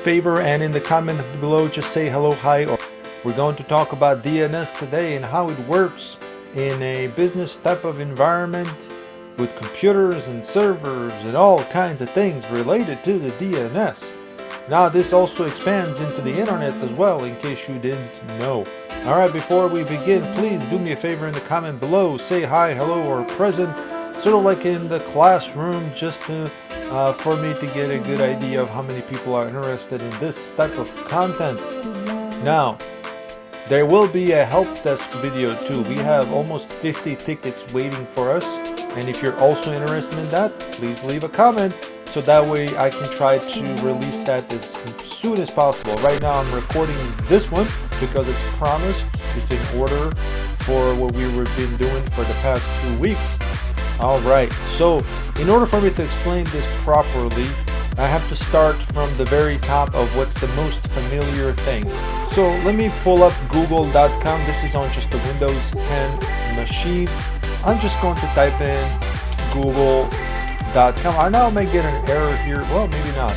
favor and in the comment below just say hello, hi, or we're going to talk about DNS today and how it works in a business type of environment with computers and servers and all kinds of things related to the DNS. Now this also expands into the internet as well, in case you didn't know. Alright, before we begin, please do me a favor in the comment below, say hi, hello, or present, sort of like in the classroom, just to for me to get a good idea of how many people are interested in this type of content. Now, there will be a help desk video too. We have almost 50 tickets waiting for us, and if you're also interested in that, please leave a comment so that way I can try to release that as soon as possible. Right now I'm recording this one because it's promised, it's in order for what we've been doing for the past 2 weeks. Alright, so in order for me to explain this properly, I have to start from the very top of what's the most familiar thing. So let me pull up google.com. This is on just the Windows 10 machine. I'm just going to type in google.com. I now may get an error here. Well, maybe not,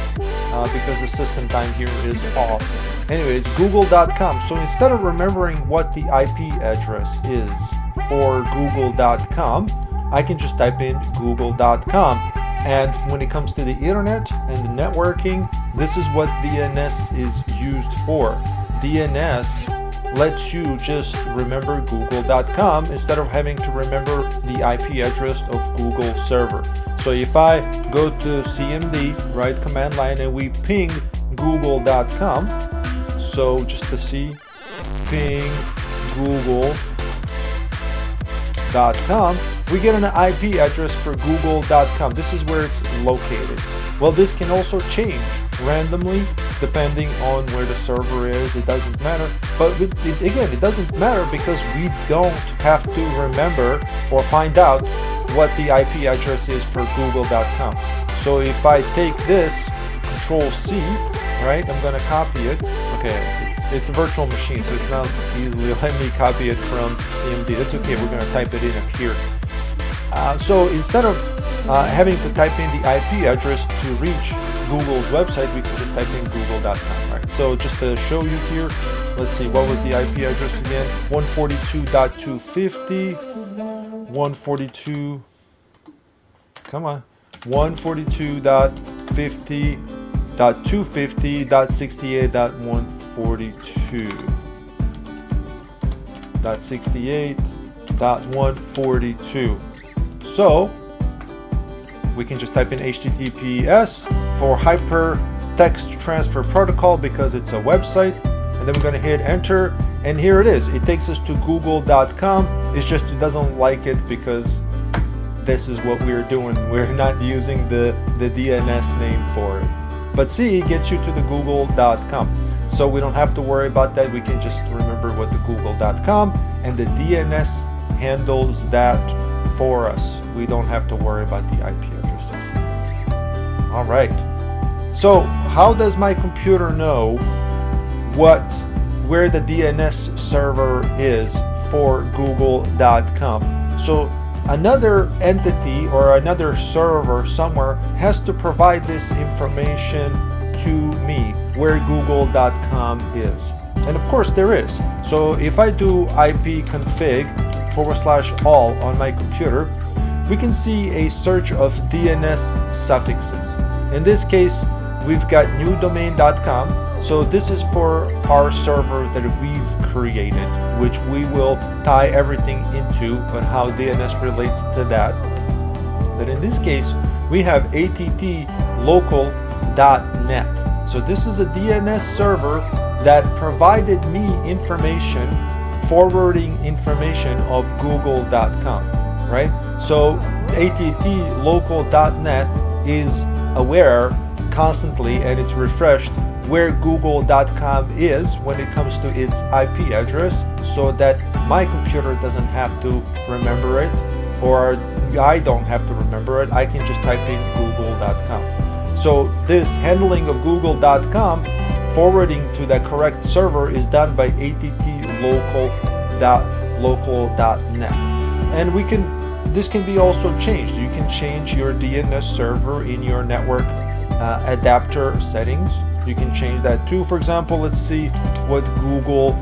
because the system time here is off. Anyways, google.com. So instead of remembering what the IP address is for google.com, I can just type in google.com. And when it comes to the internet and the networking, this is what DNS is used for. DNS lets you just remember google.com instead of having to remember the IP address of Google server. So if I go to CMD, right, command line, and we ping google.com, so just to see, ping google.com, we get an IP address for google.com. This is where it's located. Well, this can also change randomly depending on where the server is. It doesn't matter. But again, it doesn't matter because we don't have to remember or find out what the IP address is for google.com. So if I take this, Control C, right, I'm going to copy it. Okay, it's a virtual machine, so it's not easily let me copy it from CMD. That's okay, we're going to type it in up here. So instead of having to type in the IP address to reach Google's website, we can just type in google.com, right? So just to show you here, let's see, what was the IP address again? 142.250, 142, come on, 142.50.250.68.142. So we can just type in HTTPS for Hypertext Transfer Protocol because it's a website, and then we're going to hit enter, and here it is. It takes us to google.com. It's just it doesn't like it because this is what we're doing. We're not using the DNS name for it. But see, it gets you to the google.com. So we don't have to worry about that. We can just remember what the google.com, and the DNS handles that for us. We don't have to worry about the IP addresses. All right. So how does my computer know where the DNS server is for google.com? So another entity or another server somewhere has to provide this information to me where google.com is. And of course there is. So if I do ipconfig/all on my computer, we can see a search of DNS suffixes. In this case, we've got newdomain.com. So this is for our server that we've created, which we will tie everything into, but how DNS relates to that. But in this case, we have attlocal.net. So this is a DNS server that provided me information, forwarding information of google.com, right? So attlocal.net is aware constantly, and it's refreshed where google.com is when it comes to its IP address, so that my computer doesn't have to remember it, or I don't have to remember it. I can just type in google.com. So this handling of google.com, forwarding to the correct server, is done by attlocal.net. And this can be also changed. You can change your DNS server in your network adapter settings you can change that too. For example, let's see what Google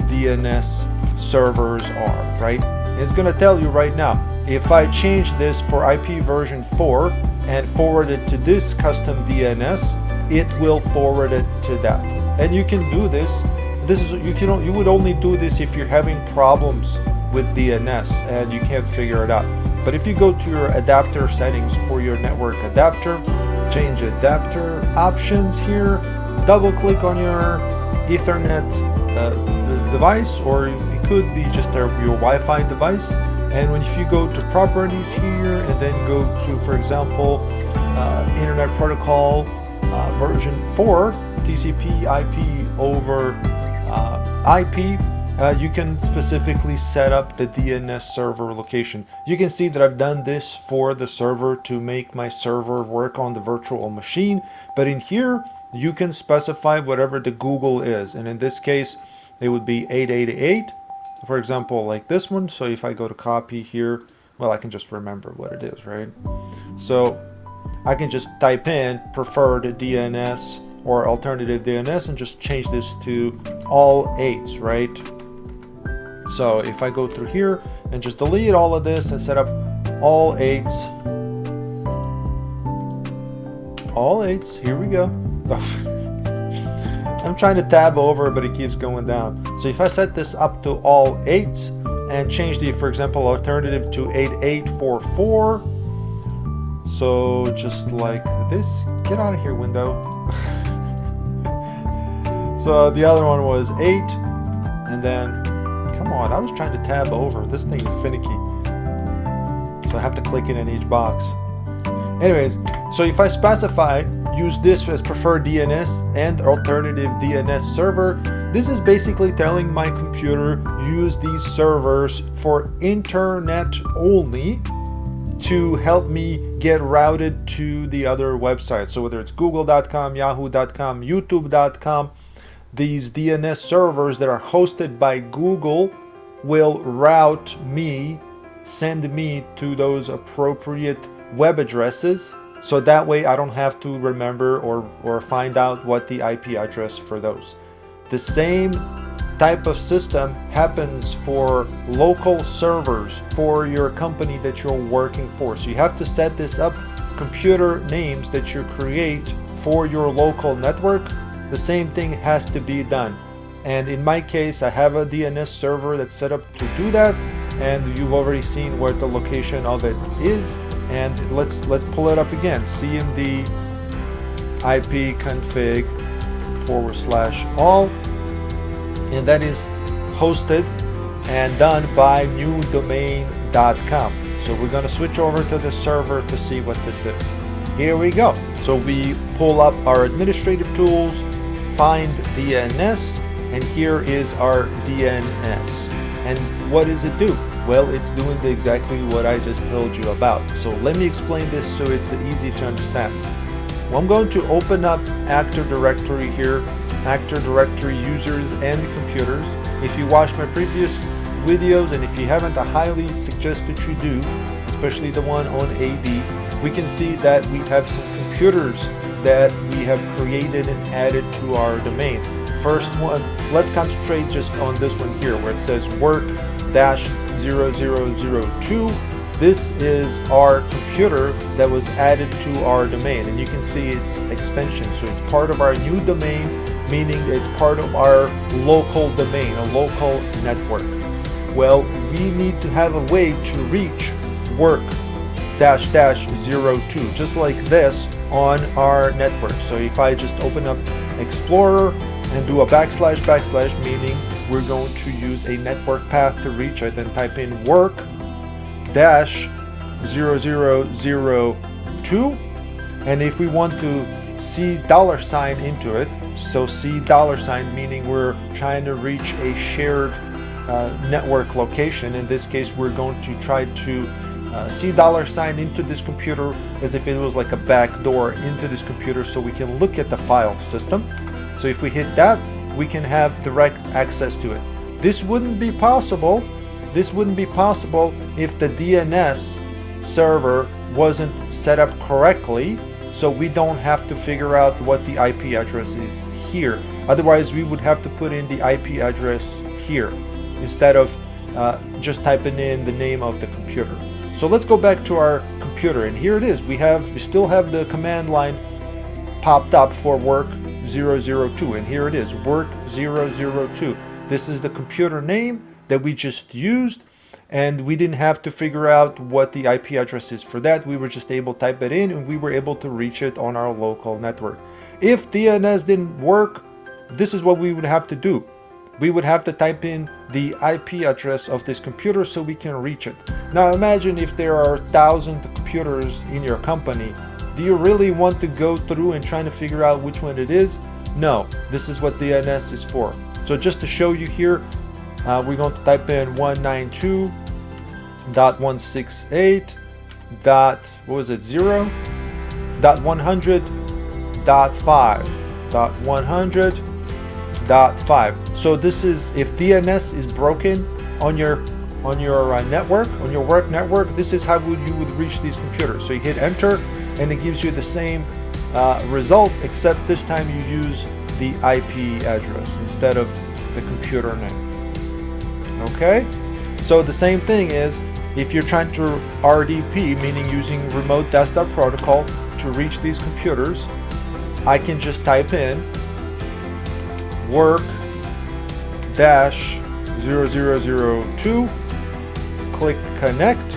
DNS servers are, right? And it's going to tell you right now, if I change this for IP version 4 and forward it to this custom DNS, it will forward it to that. And you can do this. You would only do this if you're having problems with DNS and you can't figure it out. But if you go to your adapter settings for your network adapter, change adapter options here, double click on your Ethernet device, or it could be just your Wi-Fi device. And if you go to properties here and then go to, for example, Internet Protocol version 4, TCP IP over IP, you can specifically set up the DNS server location. You can see that I've done this for the server to make my server work on the virtual machine, but in here you can specify whatever the Google is, and in this case it would be 888, for example, like this one. So if I go to copy here, well, I can just remember what it is, right? So I can just type in preferred DNS or alternative DNS and just change this to all 8s, right? So if I go through here and just delete all of this and set up all 8s, here we go. I'm trying to tab over, but it keeps going down. So if I set this up to all 8s and change the, for example, alternative to 8844, so just like this, get out of here, window. So the other one was 8, and then, come on, I was trying to tab over. This thing is finicky. So I have to click it in each box. Anyways, so if I specify, use this as preferred DNS and alternative DNS server, this is basically telling my computer use these servers for internet only to help me get routed to the other websites. So whether it's google.com, yahoo.com, youtube.com, these DNS servers that are hosted by Google will route me, send me to those appropriate web addresses, so that way I don't have to remember or find out what the IP address for those. The same type of system happens for local servers for your company that you're working for. So you have to set this up, computer names that you create for your local network. The same thing has to be done. And in my case, I have a DNS server that's set up to do that, and you've already seen where the location of it is. And let's pull it up again. CMD IP config /all, and that is hosted and done by newdomain.com. So we're going to switch over to the server to see what this is. Here we go. So we pull up our administrative tools, find DNS, and here is our DNS. And what does it do? Well, it's doing exactly what I just told you about. So let me explain this so it's easy to understand. Well, I'm going to open up Active Directory here, Active Directory users and computers. If you watched my previous videos, and if you haven't, I highly suggest that you do, especially the one on AD. We can see that we have some computers that we have created and added to our domain. First one, let's concentrate just on this one here where it says work-0002. This is our computer that was added to our domain, and you can see its extension. So it's part of our new domain, meaning it's part of our local domain, a local network. Well, we need to have a way to reach work-02, just like this on our network. So if I just open up Explorer and do a //, meaning we're going to use a network path to reach it, and type in work-0002, and if we want to see $sign into it, so see $sign meaning we're trying to reach a shared network location. In this case, we're going to try to see $sign into this computer as if it was like a back door into this computer, so we can look at the file system. So if we hit that, we can have direct access to it. This wouldn't be possible if the DNS server wasn't set up correctly. so we don't have to figure out what the IP address is here. Otherwise, we would have to put in the IP address here instead of just typing in the name of the computer. So let's go back to our computer, and here it is. We still have the command line popped up for work 002, and here it is, work 002. This is the computer name that we just used, and we didn't have to figure out what the IP address is for that. We were just able to type it in, and we were able to reach it on our local network. If DNS didn't work, this is what we would have to do. We would have to type in the IP address of this computer so we can reach it. Now imagine if there are 1,000 computers in your company. Do you really want to go through and trying to figure out which one it is? No, this is what DNS is for. So just to show you here, we're going to type in 192.168. What was it? 0.100.5.100.5. So this is, if DNS is broken on your network, on your work network, this is how you would reach these computers. So you hit enter, and it gives you the same result, except this time you use the IP address instead of the computer name. Okay, so the same thing is, if you're trying to RDP, meaning using remote desktop protocol to reach these computers, I can just type in work-0002, click connect,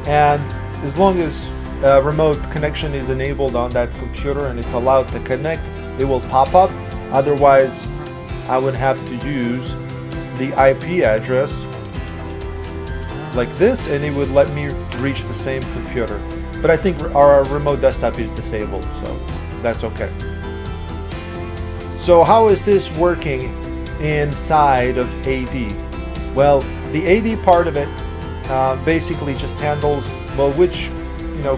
and as long as remote connection is enabled on that computer and it's allowed to connect, it will pop up. Otherwise, I would have to use the IP address like this, and it would let me reach the same computer. But I think our remote desktop is disabled, so that's okay. So how is this working inside of AD? Well, the AD part of it basically just handles, well, which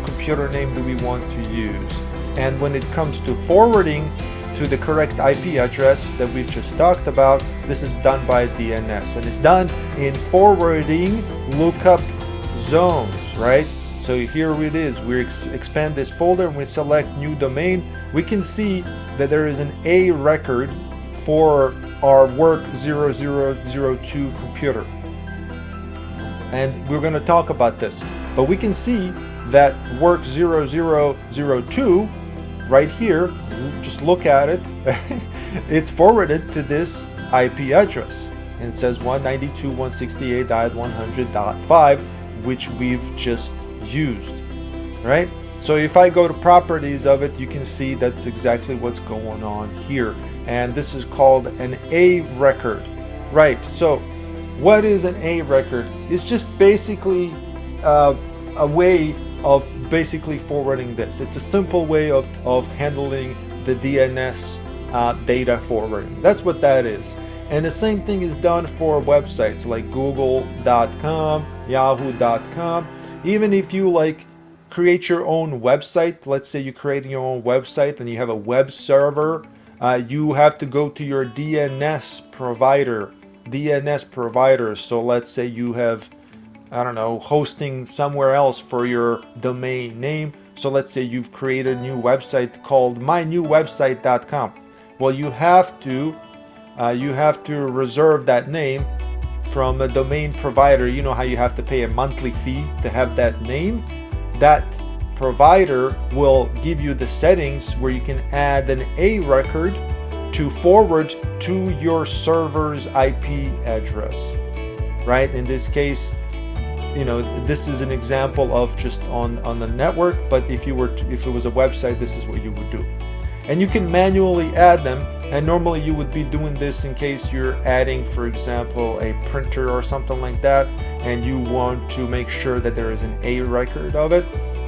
computer name do we want to use? And when it comes to forwarding to the correct IP address that we've just talked about, this is done by DNS, and it's done in forwarding lookup zones, right? So here it is. We expand this folder and we select new domain. We can see that there is an A record for our work 0002 computer, and we're going to talk about this. But we can see that work 0002 right here, just look at it, it's forwarded to this IP address, and it says 192.168.100.5, which we've just used, right? So if I go to properties of it, you can see that's exactly what's going on here, and this is called an A record, right? So what is an A record? It's just basically a way of basically forwarding this. It's a simple way of handling the DNS data forwarding. That's what that is. And the same thing is done for websites like google.com, yahoo.com. Even if you create your own website, let's say you're creating your own website and you have a web server, you have to go to your DNS provider. So let's say you have, I don't know, hosting somewhere else for your domain name. So let's say you've created a new website called mynewwebsite.com. Well, you have to reserve that name from a domain provider. You know how you have to pay a monthly fee to have that name? That provider will give you the settings where you can add an A record to forward to your server's IP address, right? In this case, this is an example of just on the network, but if it was a website, this is what you would do. And you can manually add them, and normally you would be doing this in case you're adding, for example, a printer or something like that, and you want to make sure that there is an A record of it,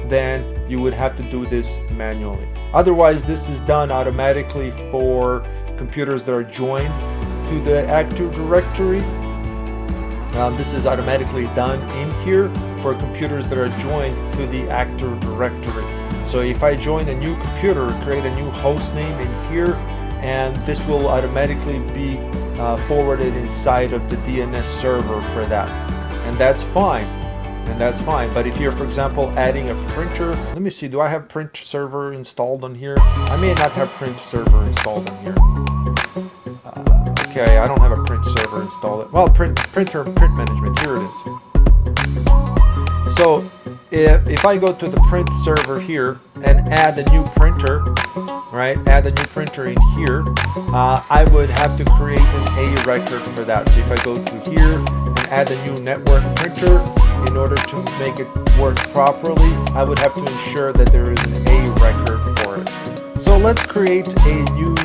then you would have to do this manually. Otherwise, this is done automatically for computers that are joined to the Active Directory. This is automatically done in here for computers that are joined to the Active Directory. So if I join a new computer, create a new host name in here, and this will automatically be forwarded inside of the DNS server for that. And that's fine. and that's fine. But if you're, for example, adding a printer, let me see, do I have print server installed on here? I may not have print server installed on here. Okay, I don't have a print server installed. Well, print management, here it is. So if I go to the print server here and add a new printer, right, add a new printer in here, I would have to create an A record for that. So if I go to here and add a new network printer, in order to make it work properly, I would have to ensure that there is an A record for it. So let's create a new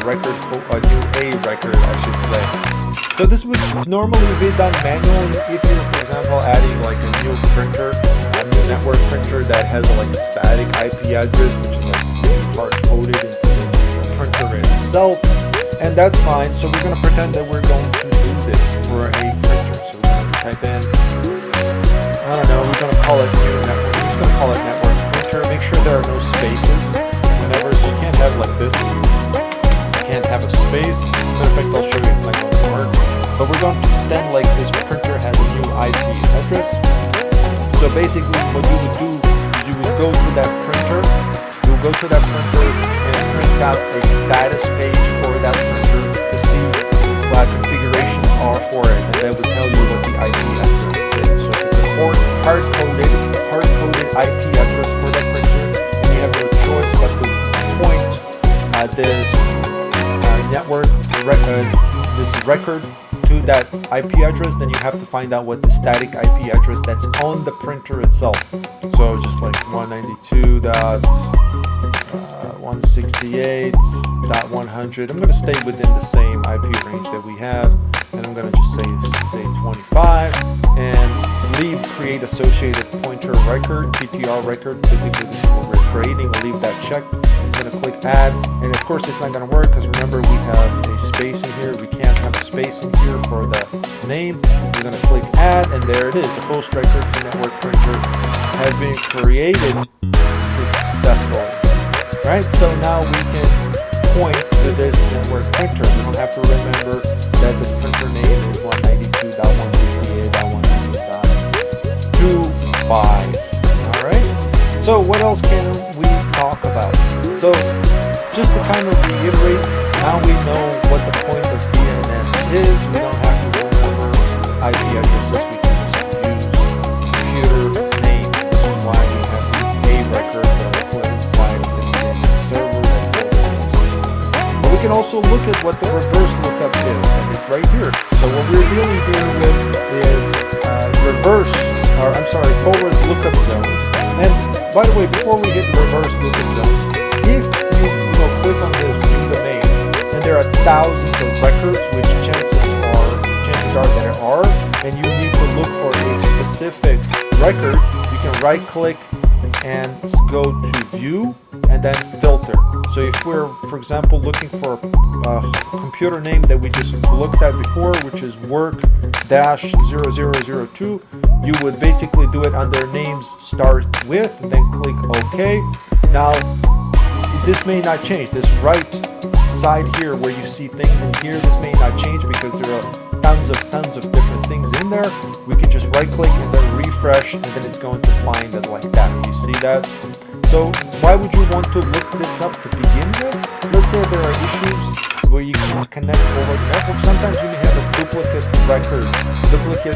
record, a new A record, I should say. So this would normally be done manually if you're, for example, adding like a new printer, a new network printer that has like a static IP address, which is like hard coded into the printer itself, and that's fine. So we're going to pretend that we're going to do this for a printer. So we're going to type in, I don't know, we're going to call it new network. We're just going to call it network printer. Make sure there are no spaces. Whenever, so you can't have like this. Can't have a space. Matter of fact, I'll show you it's not going to work. But we're going to pretend like this printer has a new IP address. So basically what you would do is you would go to that printer, and print out a status page for that printer to see what configurations are for it, and that would tell you what the IP address is. So if it's a hard-coded IP address for that printer, and you have no choice but to point this record to that IP address, then you have to find out what the static IP address that's on the printer itself. So just like 192.168.100. I'm going to stay within the same IP range that we have, and I'm going to just say 25 and create associated pointer record, PTR record. Basically this is what we're creating. We'll leave that checked. I'm going to click add, and of course it's not going to work because remember we have a space in here. We can't have a space in here for the name. We're going to click add, and there it is. The host record for network printer has been created successfully. Right? So now we can point to this network printer. We don't have to remember that this printer name is 192.168.192.25. Alright? So what else can we talk about? So just to kind of reiterate, now we know what the point of DNS is. We don't have to remember IP addresses. We can just use computer names. This is why we have these A records that are put inside of the DNS server. But we can also look at what the reverse lookup is, and it's right here. So what we're dealing here with is forward lookup zones. And by the way, before we hit reverse lookup zones, if you click on this new domain, and there are thousands of records, which chances are that there are, and you need to look for a specific record, you can right click and go to view and then filter. So if we're, for example, looking for a computer name that we just looked at before, which is work-0002, you would basically do it under names start with, and then click OK. Now, this may not change. This right side here where you see things in here, this may not change because there are tons of different things in there. We can just right click and then refresh, and then it's going to find it like that. You see that? So why would you want to look this up to begin with? Let's say there are issues where you can't connect over the network. Sometimes you may have a duplicate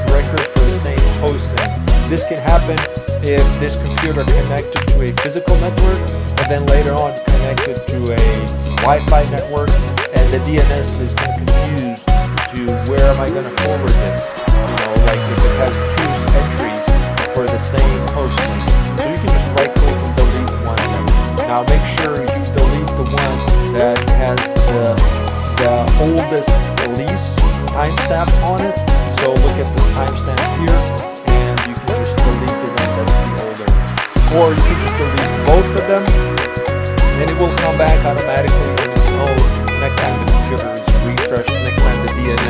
record for the same host name. This can happen if this computer connected to a physical network and then later on connected to a Wi-Fi network, and the DNS is kind of confused to where am I going to forward this? Like if it has two entries for the same host name. So you can just right click and delete one of them. Now make sure you delete the one that has the oldest lease timestamp on it. So look at this timestamp here, and you can just delete the one that's the older. Or you can just delete both of them, and it will come back automatically on its own next time the computer is refreshed, next time the DNS is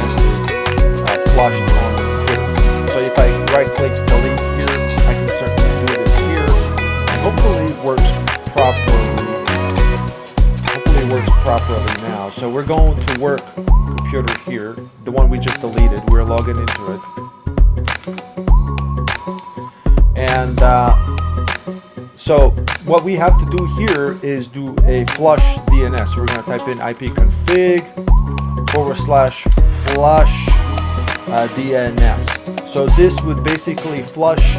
flushed on the computer. So if I right click delete here, I can certainly do this here, and hopefully it works properly now. So we're going to work computer here, the one we just deleted. We're logging into it. And so what we have to do here is do a flush DNS. So we're going to type in ipconfig/flush DNS. So this would basically flush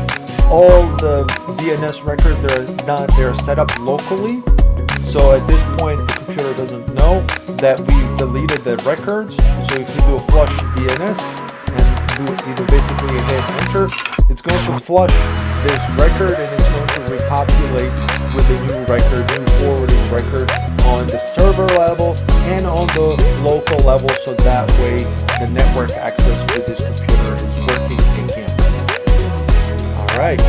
all the DNS records that are set up locally. So at this point, the computer doesn't know that we've deleted the records. So if you do a flush DNS and do either basically hit enter, it's going to flush this record and it's going to repopulate with a new record, new forwarding record on the server level and on the local level. So that way the network access with this computer is working again. All right.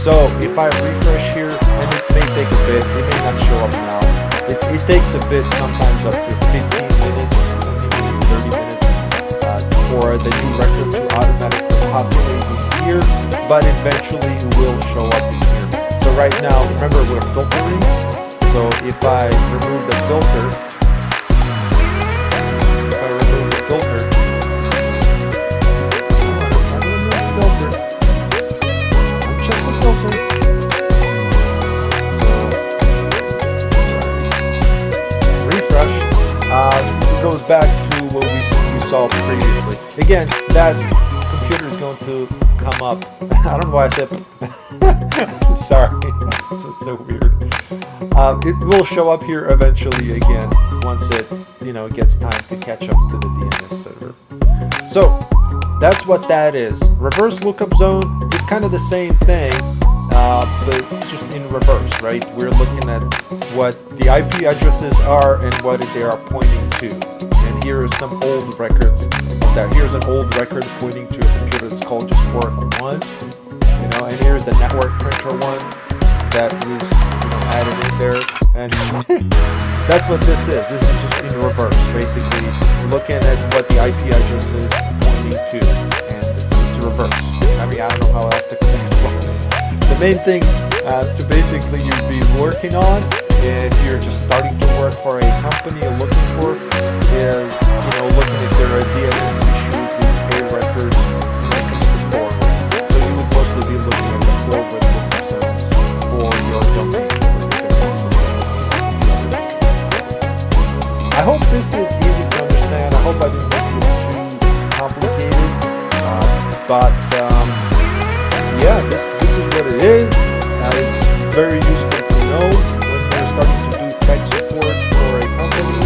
So if I refresh here, and it may take a bit, it may not show up now. It takes a bit, sometimes up to 15 minutes, 20 minutes, 30 minutes for the new record to automatically populate in here, but eventually it will show up in here. So right now, remember we're filtering. So if I remove the filter, it goes back to what we saw previously. Again, that computer is going to come up. I don't know why I said sorry. It's so weird. It will show up here eventually again once it gets time to catch up to the DNS server. So that's what that is. Reverse lookup zone is kind of the same thing, but just in reverse, right? We're looking at what the IP addresses are and what they are pointing to. And here are some old records of that. Here's an old record pointing to a computer that's called just port 1, and here's the network printer one that was added in there. And that's what this is. This is just in reverse, basically looking at what the IP address is pointing to, and it's reverse. I mean, I don't know how else to explain it. The main thing to basically you'd be working on if you're just starting to work for a company you're looking for is, looking if there are DNS issues with pay records when it comes to forwarding. So you would mostly be looking at the forward lookup zones for your domain. I hope this is easy to understand. I hope I didn't make this too complicated. Yeah, this is what it is. It's very useful to know when you're starting to do tech support for a company.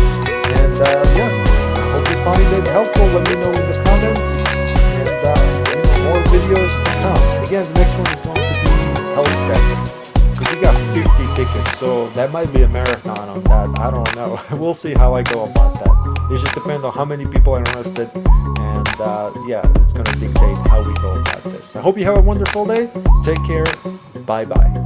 And yeah, I hope you find it helpful. Let me know in the comments. And more videos to come. Again, the next one is going to be help desk, because we got 50 tickets, so that might be a marathon on that. I don't know. We'll see how I go about that. It just depends on how many people are interested, and yeah, it's going to dictate how we go about this. I hope you have a wonderful day. Take care. Bye bye.